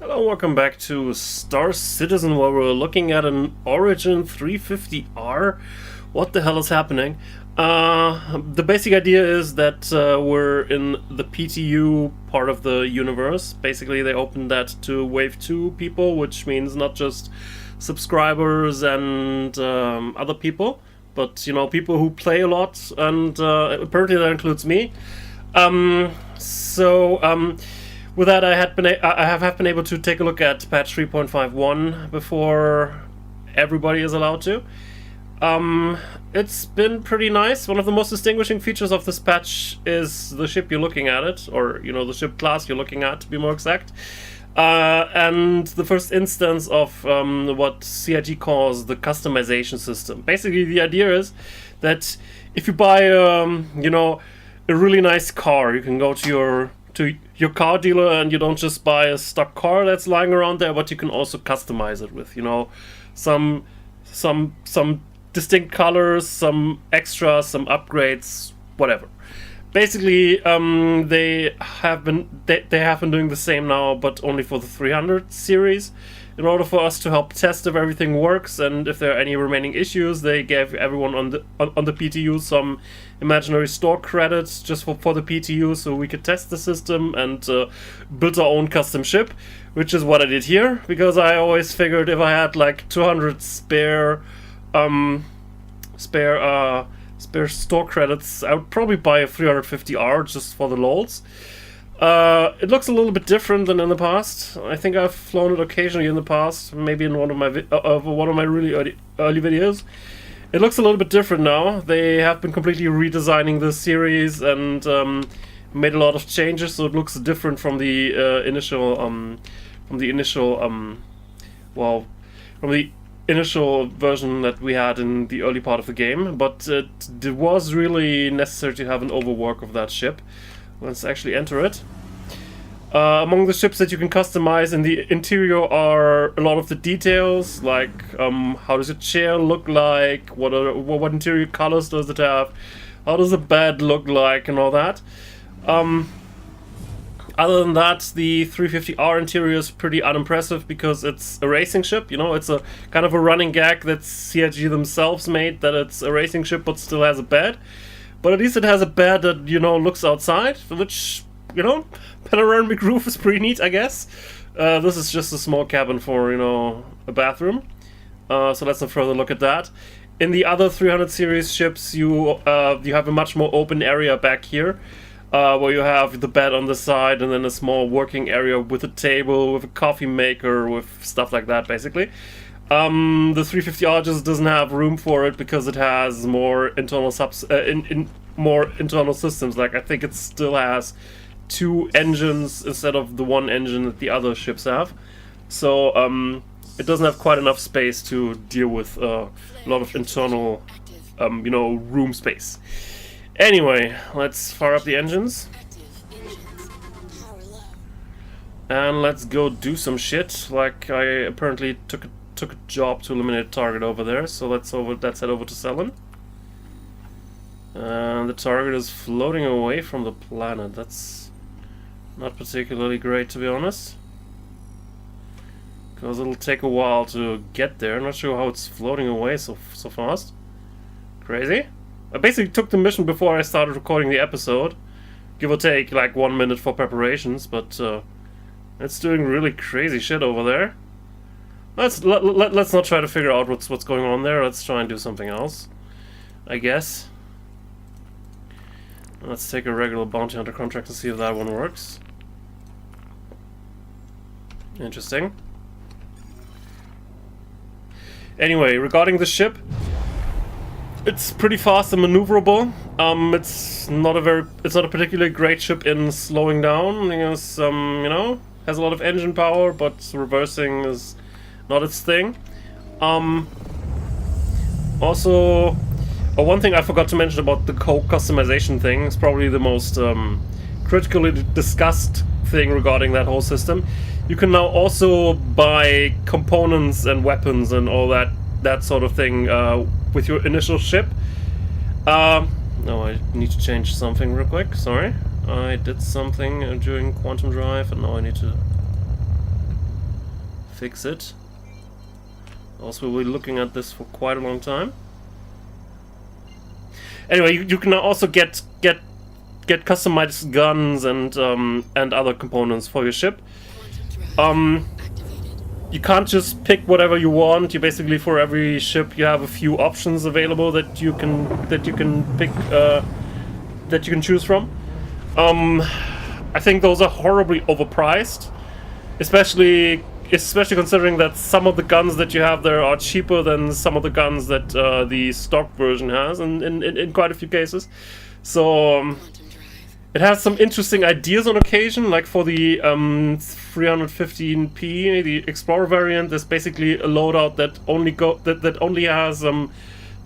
Hello, welcome back to Star Citizen, where we're looking at an Origin 350R. What the hell is happening? The basic idea is that we're in the PTU part of the universe. Basically, they opened that to Wave 2 people, which means not just subscribers and other people, but, you know, people who play a lot, and apparently that includes me. With that, I have been able to take a look at patch 3.5.1 before everybody is allowed to. It's been pretty nice. One of the most distinguishing features of this patch is the ship you're looking at it, or, you know, the ship class you're looking at, to be more exact. And the first instance of what CIG calls the customization system. Basically, the idea is that if you buy, you know, a really nice car, you can go to your car dealer and you don't just buy a stock car that's lying around there, but you can also customize it with, you know, some distinct colors, some extras, some upgrades, whatever. Basically, they have been doing the same now, but only for the 300 series. In order for us to help test if everything works and if there are any remaining issues, they gave everyone on the PTU some imaginary store credits just for the PTU, so we could test the system and build our own custom ship, which is what I did here, because I always figured if I had like 200 spare store credits, I would probably buy a 350R just for the lols. It looks a little bit different than in the past. I think I've flown it occasionally in the past, maybe in one of my really early videos. It looks a little bit different now. They have been completely redesigning this series and made a lot of changes, so it looks different from the initial version that we had in the early part of the game. But it was really necessary to have an overwork of that ship. Let's actually enter it. Among the ships that you can customize in the interior are a lot of the details, like how does a chair look like, what interior colors does it have, how does the bed look like, and all that. Other than that, the 350R interior is pretty unimpressive because it's a racing ship. You know, it's a kind of a running gag that CIG themselves made, that it's a racing ship but still has a bed. But at least it has a bed that, you know, looks outside, which, you know, panoramic roof is pretty neat, I guess. This is just a small cabin for, you know, a bathroom. So let's not further look at that. In the other 300 series ships, you have a much more open area back here, where you have the bed on the side and then a small working area with a table, with a coffee maker, with stuff like that, basically. The 350R just doesn't have room for it because it has more internal internal systems. Like, I think it still has 2 engines instead of the 1 engine that the other ships have. So it doesn't have quite enough space to deal with a lot of internal, you know, room space. Anyway, let's fire up the engines. And let's go do some shit. Like, I apparently took a job to eliminate a target over there, so let's head over to Cellen. And the target is floating away from the planet. That's not particularly great, to be honest, because it'll take a while to get there. I'm not sure how it's floating away so fast. Crazy. I basically took the mission before I started recording the episode, give or take like 1 minute for preparations, but it's doing really crazy shit over there. Let's not try to figure out what's going on there. Let's try and do something else, I guess. Let's take a regular bounty hunter contract and see if that one works. Interesting. Anyway, regarding the ship, it's pretty fast and maneuverable. It's not a particularly great ship in slowing down. It's you know, has a lot of engine power, but reversing is not its thing. Also, one thing I forgot to mention about the customization thing is probably the most critically discussed thing regarding that whole system. You can now also buy components and weapons and all that sort of thing with your initial ship. No, I need to change something real quick. Sorry, I did something during Quantum Drive, and now I need to fix it. Also, we'll be looking at this for quite a long time. Anyway, you can also get customized guns and other components for your ship. You can't just pick whatever you want. You basically, for every ship, you have a few options available that you can pick, that you can choose from. I think those are horribly overpriced, especially considering that some of the guns that you have there are cheaper than some of the guns that the stock version has, in quite a few cases. So it has some interesting ideas on occasion, like for the 315p, the Explorer variant. There's basically a loadout that only has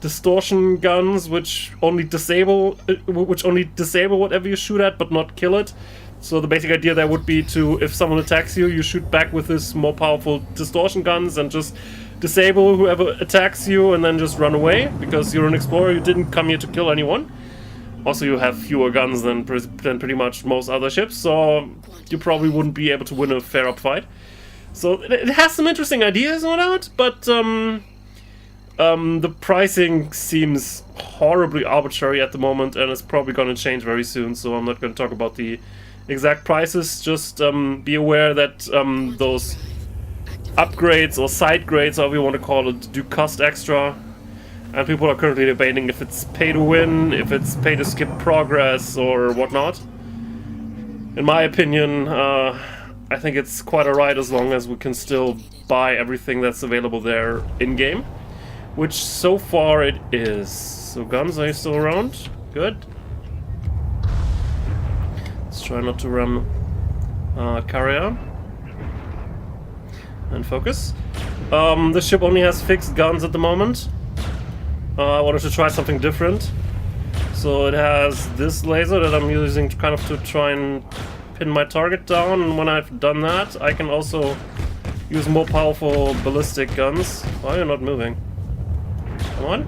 distortion guns, which only disable whatever you shoot at, but not kill it. So the basic idea there would be to, if someone attacks you, you shoot back with this more powerful distortion guns and just disable whoever attacks you, and then just run away, because you're an explorer. You didn't come here to kill anyone. Also, you have fewer guns than pretty much most other ships, so you probably wouldn't be able to win a fair-up fight. So it has some interesting ideas, no doubt, but the pricing seems horribly arbitrary at the moment, and it's probably going to change very soon, so I'm not going to talk about the exact prices. Just be aware that those upgrades or side grades, however you want to call it, do cost extra. And people are currently debating if it's pay to win, if it's pay to skip progress, or whatnot. In my opinion, I think it's quite alright as long as we can still buy everything that's available there in-game. Which so far it is. So guns, are you still around? Good. Let's try not to run carrier. And focus. The ship only has fixed guns at the moment. I wanted to try something different. So it has this laser that I'm using to try and pin my target down, and when I've done that, I can also use more powerful ballistic guns. Why are you not moving? Come on.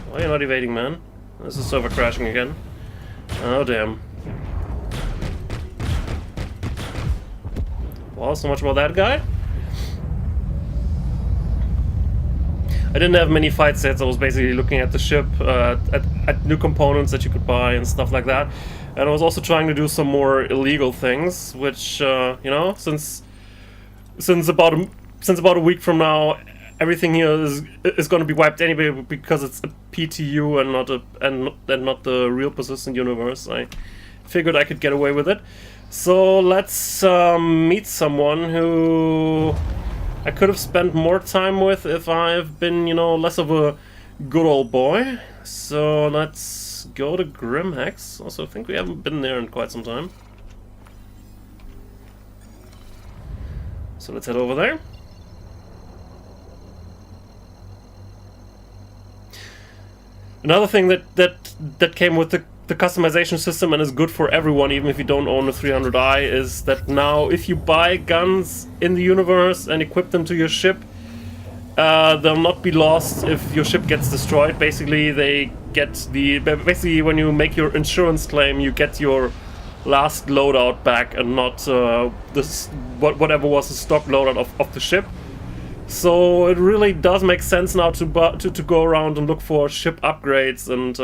Why are you not evading, man? This is server crashing again. Oh, damn. Well, so much about that guy. I didn't have many fight sets. I was basically looking at the ship, at new components that you could buy and stuff like that. And I was also trying to do some more illegal things, which, you know, since about a week from now, everything here is going to be wiped anyway, because it's a PTU and not the real persistent universe. I figured I could get away with it. So let's meet someone who I could have spent more time with if I've been, you know, less of a good old boy. So let's go to Grimhex. Also, I think we haven't been there in quite some time. So let's head over there. Another thing that came with the customization system and is good for everyone, even if you don't own a 300i, is that now if you buy guns in the universe and equip them to your ship, they'll not be lost if your ship gets destroyed. Basically, basically when you make your insurance claim, you get your last loadout back and not whatever was the stock loadout of the ship. So it really does make sense now to go around and look for ship upgrades and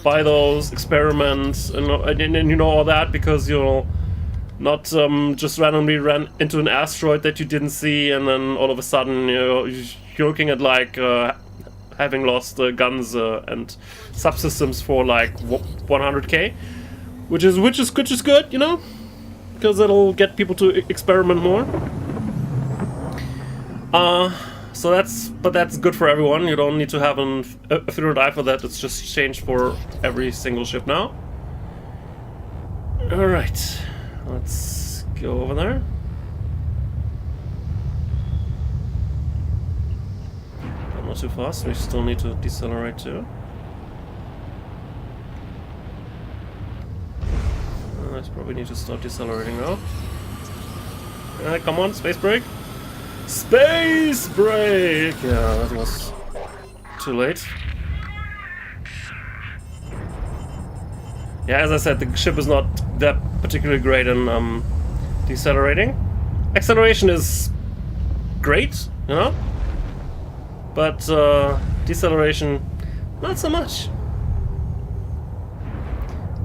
buy those, experiments, and you know all that, because you'll not just randomly ran into an asteroid that you didn't see, and then all of a sudden you're looking at like having lost guns and subsystems for like 100k, which is good, you know, because it'll get people to experiment more. So that's good for everyone. You don't need to have a 300i for that. It's just changed for every single ship now. Alright, let's go over there. But not too fast, we still need to decelerate too. I probably need to start decelerating now. Come on, space brake. Space break! Yeah, that was too late. Yeah, as I said, the ship is not that particularly great in decelerating. Acceleration is great, you know? But deceleration, not so much.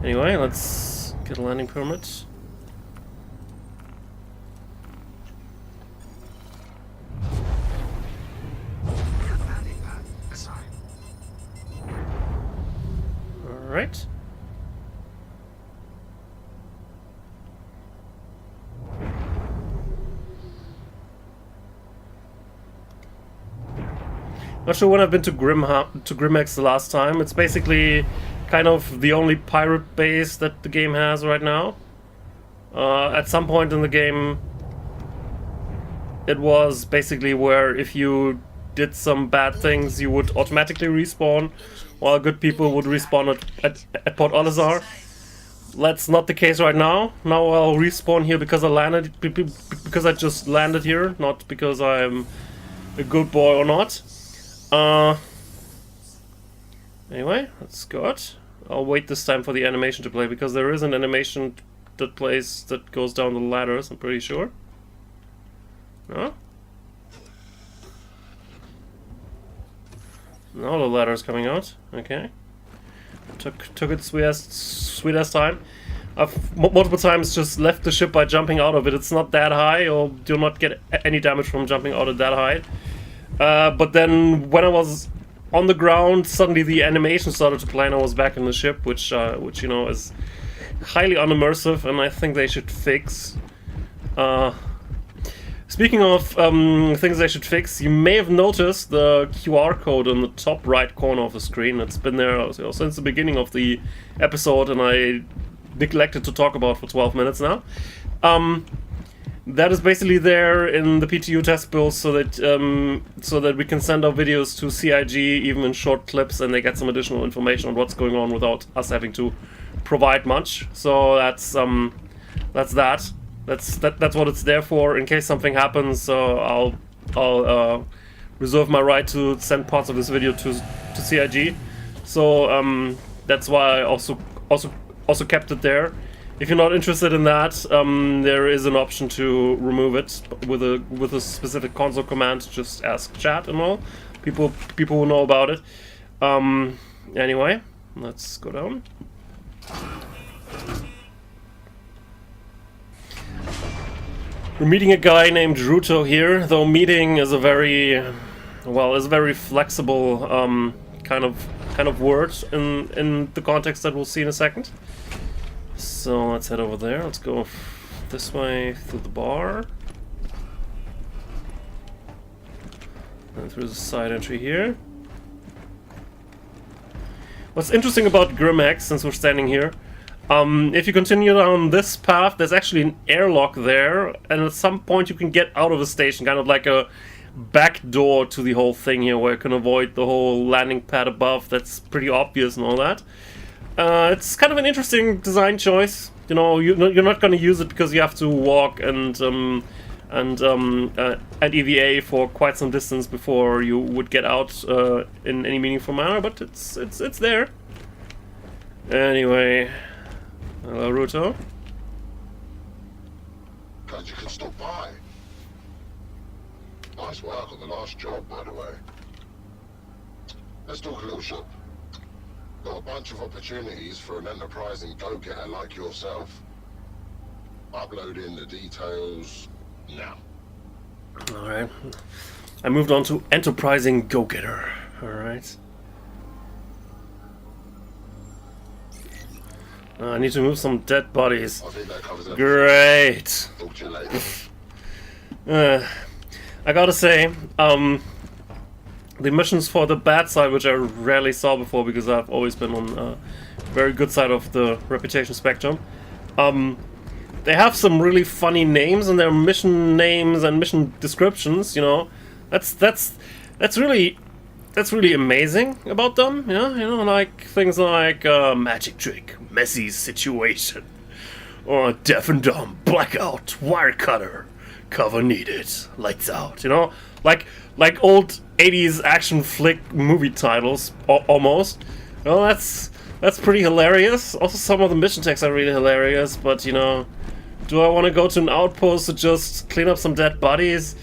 Anyway, let's get a landing permit. Alright. Not sure when I've been to Grimhex the last time. It's basically kind of the only pirate base that the game has right now. At some point in the game, it was basically where if you did some bad things, you would automatically respawn, while good people would respawn at Port Olisar. That's not the case right now. Now I'll respawn here because I just landed here, not because I'm a good boy or not. Anyway, that's good. I'll wait this time for the animation to play, because there is an animation that plays that goes down the ladders, I'm pretty sure. No? No, the ladder's coming out. Okay. Took its sweet ass time. I've multiple times just left the ship by jumping out of it. It's not that high, or do not get any damage from jumping out of that height. But then when I was on the ground, suddenly the animation started to play and I was back in the ship, which you know is highly unimmersive, and I think they should fix. Speaking of things they should fix, you may have noticed the QR code on the top right corner of the screen. It's been there since the beginning of the episode, and I neglected to talk about for 12 minutes now. That is basically there in the PTU test build, so that we can send our videos to CIG even in short clips, and they get some additional information on what's going on without us having to provide much. So that's that. That's what it's there for. In case something happens, I'll reserve my right to send parts of this video to CIG. So that's why I also kept it there. If you're not interested in that, there is an option to remove it with a specific console command. Just ask chat and all. People will know about it. Anyway, let's go down. We're meeting a guy named Ruto here, though meeting is a very flexible kind of word in the context that we'll see in a second. So let's head over there. Let's go this way through the bar. And through the side entry here. What's interesting about Grimhex, since we're standing here, if you continue down this path, there's actually an airlock there, and at some point you can get out of the station, kind of like a back door to the whole thing here, where you can avoid the whole landing pad above. That's pretty obvious and all that. It's kind of an interesting design choice. You know, you're not going to use it because you have to walk and EVA for quite some distance before you would get out in any meaningful manner. But it's there. Anyway, hello, Ruto. Glad you could stop by. Nice work on the last job, by the way. Let's talk a little shop. Got a bunch of opportunities for an enterprising go-getter like yourself. Upload in the details now. Alright. I moved on to enterprising go-getter. Alright. I need to move some dead bodies. I think that covers everything. Great! Talk to you later. I gotta say, the missions for the bad side, which I rarely saw before because I've always been on a very good side of the reputation spectrum, they have some really funny names in their mission names and mission descriptions. You know, that's really amazing about them. Yeah, you know, like things like magic trick, messy situation, or deaf and dumb, blackout, wire cutter, cover needed, lights out. You know, like old 80s action flick movie titles almost. Well, That's pretty hilarious. Also, some of the mission texts are really hilarious, but you know, do I want to go to an outpost to just clean up some dead bodies?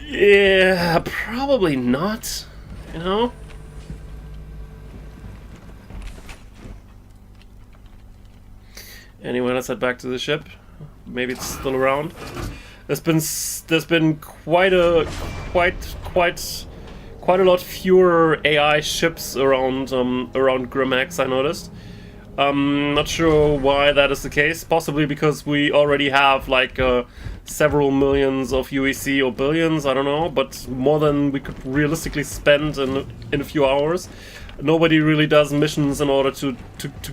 Yeah, probably not, you know? Anyway, let's head back to the ship. Maybe it's still around. There's been quite a lot fewer AI ships around around Grimax, I noticed. Not sure why that is the case. Possibly because we already have like several millions of UEC or billions, I don't know, but more than we could realistically spend in a few hours. Nobody really does missions in order to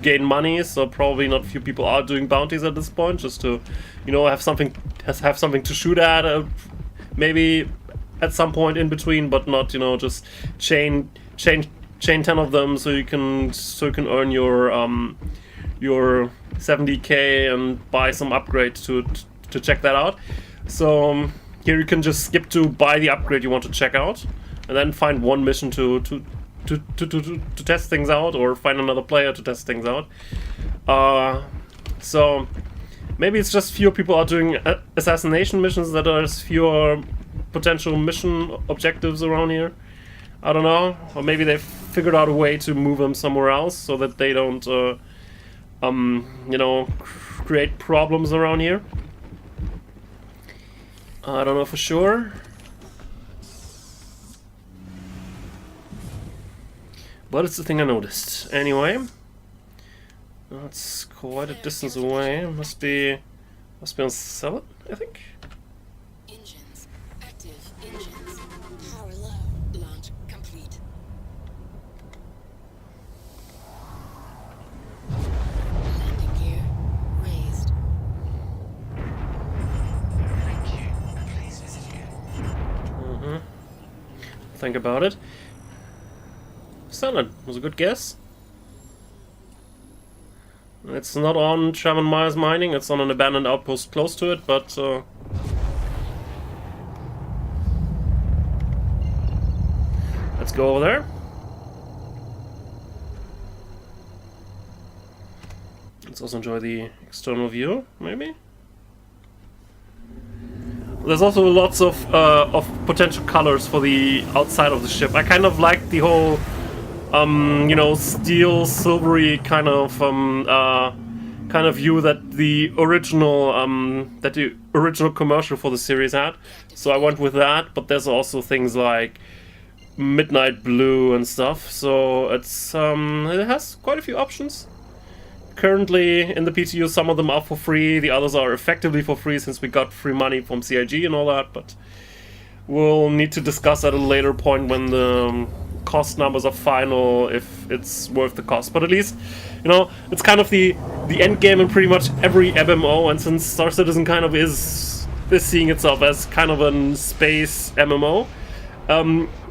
gain money, so probably not a few people are doing bounties at this point, just to, you know, have something to shoot at, maybe at some point in between, but not, you know, just chain 10 of them so you can earn your 70k and buy some upgrades to check that out. So here you can just skip to buy the upgrade you want to check out, and then find one mission to test things out, or find another player to test things out. So maybe it's just fewer people are doing assassination missions, that there's fewer potential mission objectives around here. I don't know, or maybe they've figured out a way to move them somewhere else so that they don't, you know, create problems around here. I don't know for sure. But it's the thing I noticed. Anyway, that's quite a distance away. Must be on Summit, I think. Engines active. Engines power low. Launch complete. Landing gear raised. Thank you. Please visit here. Think about it. Salad was a good guess. It's not on Shaman Myers mining, it's on an abandoned outpost close to it, but let's go over there. Let's also enjoy the external view, maybe. There's also lots of potential colors for the outside of the ship. I kind of like the whole you know, steel, silvery kind of view that the original commercial for the series had. So I went with that. But there's also things like midnight blue and stuff. So it's it has quite a few options. Currently in the PTU, some of them are for free. The others are effectively for free since we got free money from CIG and all that. But we'll need to discuss at a later point when the cost numbers are final, if it's worth the cost. But at least, you know, it's kind of the end game in pretty much every MMO, and since Star Citizen kind of is seeing itself as kind of a space MMO,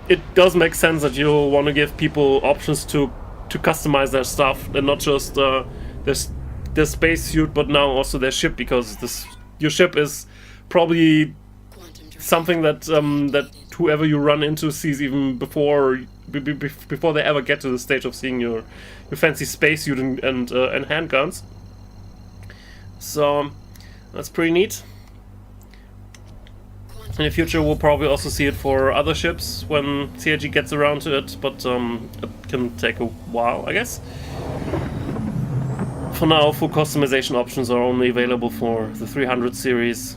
it does make sense that you'll want to give people options to customize their stuff, and not just their spacesuit, but now also their ship, because your ship is probably something that that whoever you run into sees even before they ever get to the stage of seeing your fancy spacesuit and handguns. So that's pretty neat. In the future, we'll probably also see it for other ships when CIG gets around to it, but it can take a while, I guess. For now, full customization options are only available for the 300 series.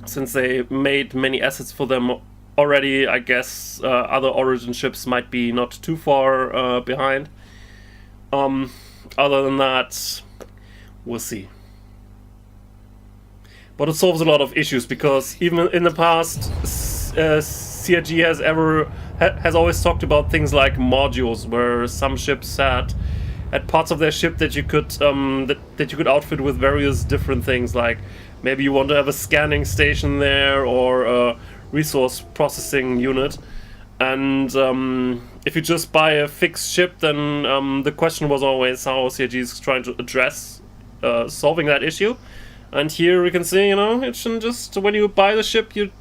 Since they made many assets for them already, I guess other Origin ships might be not too far behind. Other than that, we'll see. But it solves a lot of issues, because even in the past, CIG has always talked about things like modules, where some ships had parts of their ship that you could that you could outfit with various different things, like maybe you want to have a scanning station there, or a resource processing unit. And if you just buy a fixed ship, then the question was always how CIG is trying to address solving that issue. And here we can see, you know, it shouldn't just, when you buy the ship, you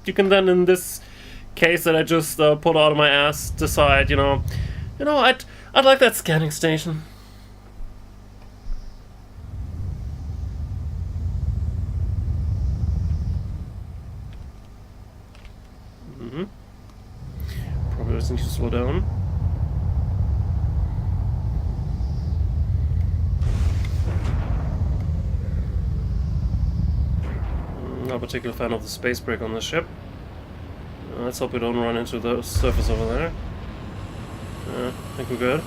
can then, in this case that I just pulled out of my ass, decide, you know, I'd like that scanning station. Probably doesn't need to slow down. Not a particular fan of the space brake on the ship. Let's hope we don't run into the surface over there. I think we're good.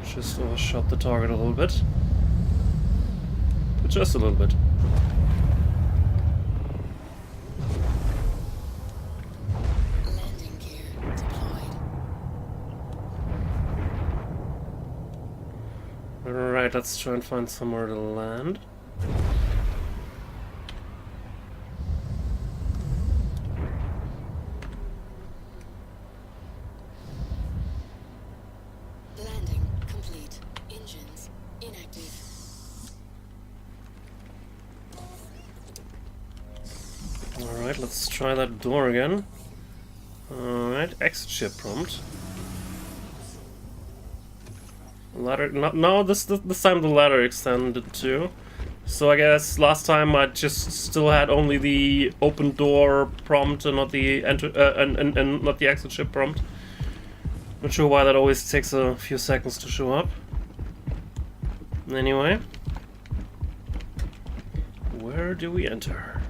Just overshot the target a little bit. But just a little bit. Landing gear deployed. Alright, let's try and find somewhere to land. Landing complete. Engines inactive. Alright, let's try that door again. Alright, exit ship prompt. Ladder, no, this time the ladder extended too. So I guess last time I just still had only the open door prompt and not the and not the exit ship prompt. Not sure why that always takes a few seconds to show up. Anyway, where do we enter?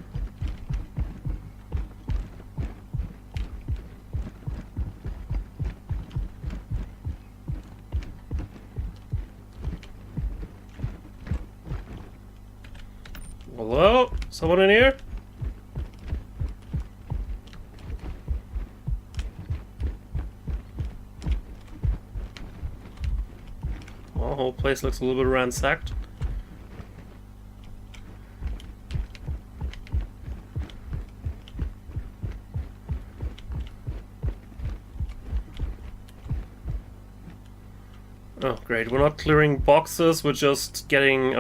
Hello? Someone in here? Well, the whole place looks a little bit ransacked. Oh, great. We're not clearing boxes, we're just getting,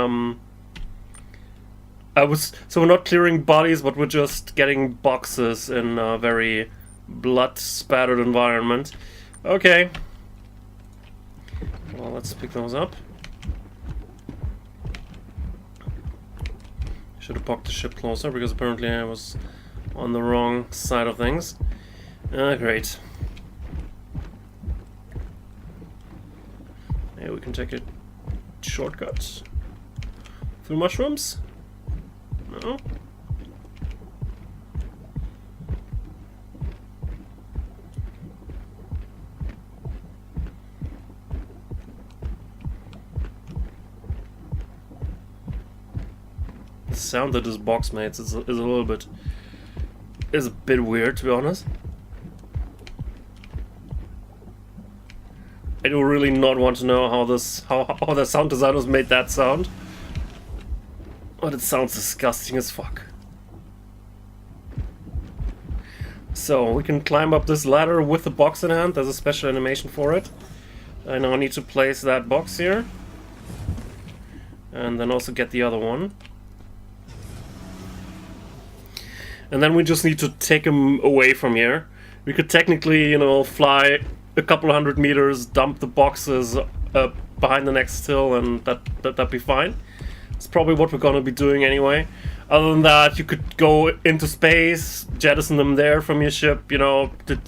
so we're not clearing bodies, but we're just getting boxes in a very blood-spattered environment. Okay. Well, let's pick those up. Should have parked the ship closer, because apparently I was on the wrong side of things. Great. Yeah, we can take a shortcut through mushrooms. No? The sound that this box makes is a little bit a bit weird, to be honest. I do really not want to know how the sound designers made that sound. But it sounds disgusting as fuck. So, we can climb up this ladder with the box in hand. There's a special animation for it. I now need to place that box here. And then also get the other one. And then we just need to take him away from here. We could technically, you know, fly a couple 100 meters, dump the boxes behind the next hill, and that'd be fine. It's probably what we're gonna be doing anyway. Other than that, you could go into space, jettison them there from your ship, you know, it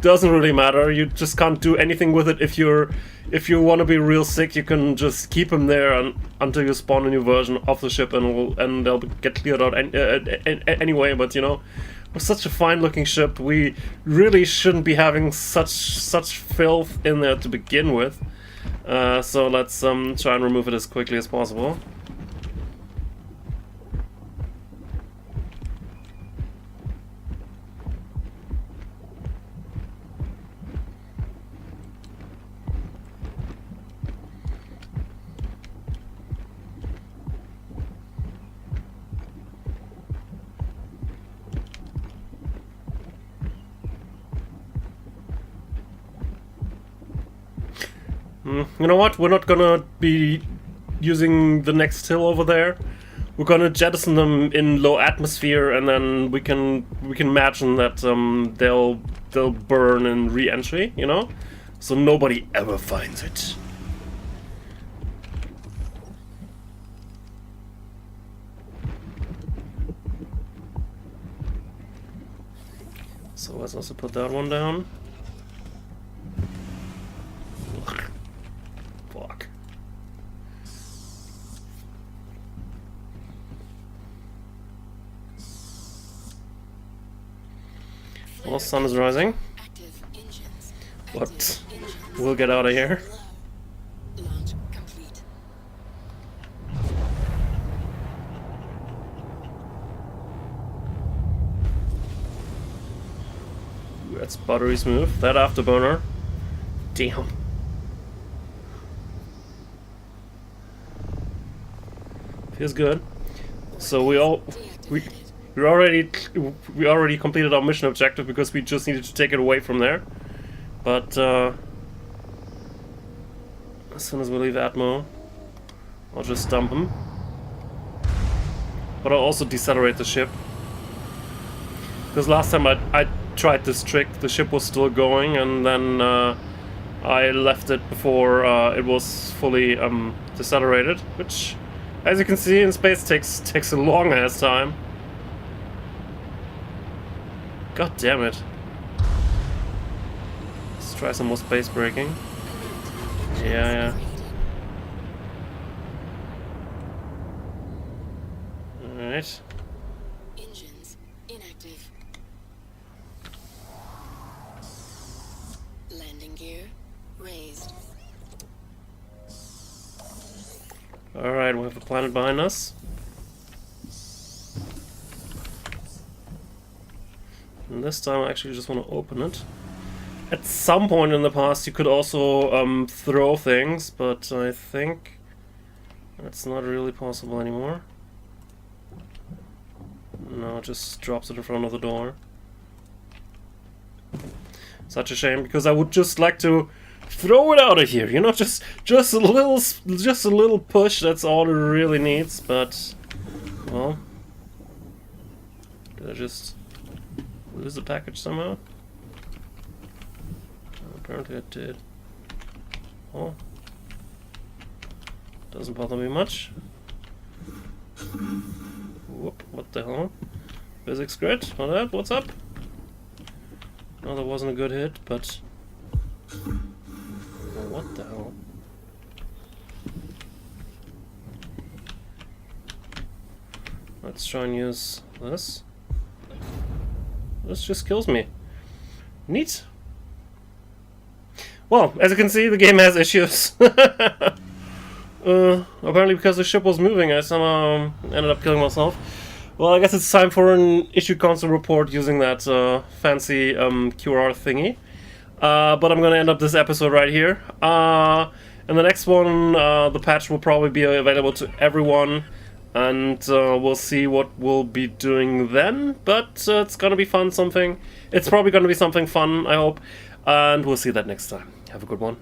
doesn't really matter. You just can't do anything with it. If you want to be real sick, you can just keep them there until you spawn a new version of the ship, and they'll get cleared out anyway. But you know, with such a fine-looking ship, we really shouldn't be having such filth in there to begin with. So let's try and remove it as quickly as possible. You know what? We're not gonna be using the next hill over there. we're gonna jettison them in low atmosphere, and then we can imagine that they'll burn in re-entry, you know, so nobody ever finds it. So let's also put that one down. Ugh. Fuck. Well, sun is rising, Active engines. but Active engines. we'll get out of here. Low. Launch complete. That's buttery smooth. That afterburner. Damn. Feels good. So we already completed our mission objective because we just needed to take it away from there. But as soon as we leave Atmo, I'll just dump him. But I'll also decelerate the ship. Because last time I tried this trick, the ship was still going, and then I left it before it was fully decelerated, which, as you can see, in space takes a long ass time. God damn it. Let's try some more space braking. Yeah. Alright. Engines inactive. Landing gear raised. Alright, we have a planet behind us. And this time I actually just want to open it. At some point in the past you could also throw things, but I think that's not really possible anymore. No, it just drops it in front of the door. Such a shame, because I would just like to throw it out of here, you know, just a little push. That's all it really needs. But well, did I just lose the package somehow? Apparently I did. Oh, doesn't bother me much. Whoop, what the hell? Physics grid? What's up? No, that wasn't a good hit, but... Oh, what the hell? Let's try and use this. This just kills me. Neat. Well, as you can see, the game has issues. Apparently because the ship was moving, I somehow ended up killing myself. Well, I guess it's time for an issue console report using that fancy QR thingy. But I'm gonna end up this episode right here. In the next one, the patch will probably be available to everyone, and we'll see what we'll be doing then. But it's gonna be fun, It's probably gonna be something fun, I hope. And we'll see that next time. Have a good one.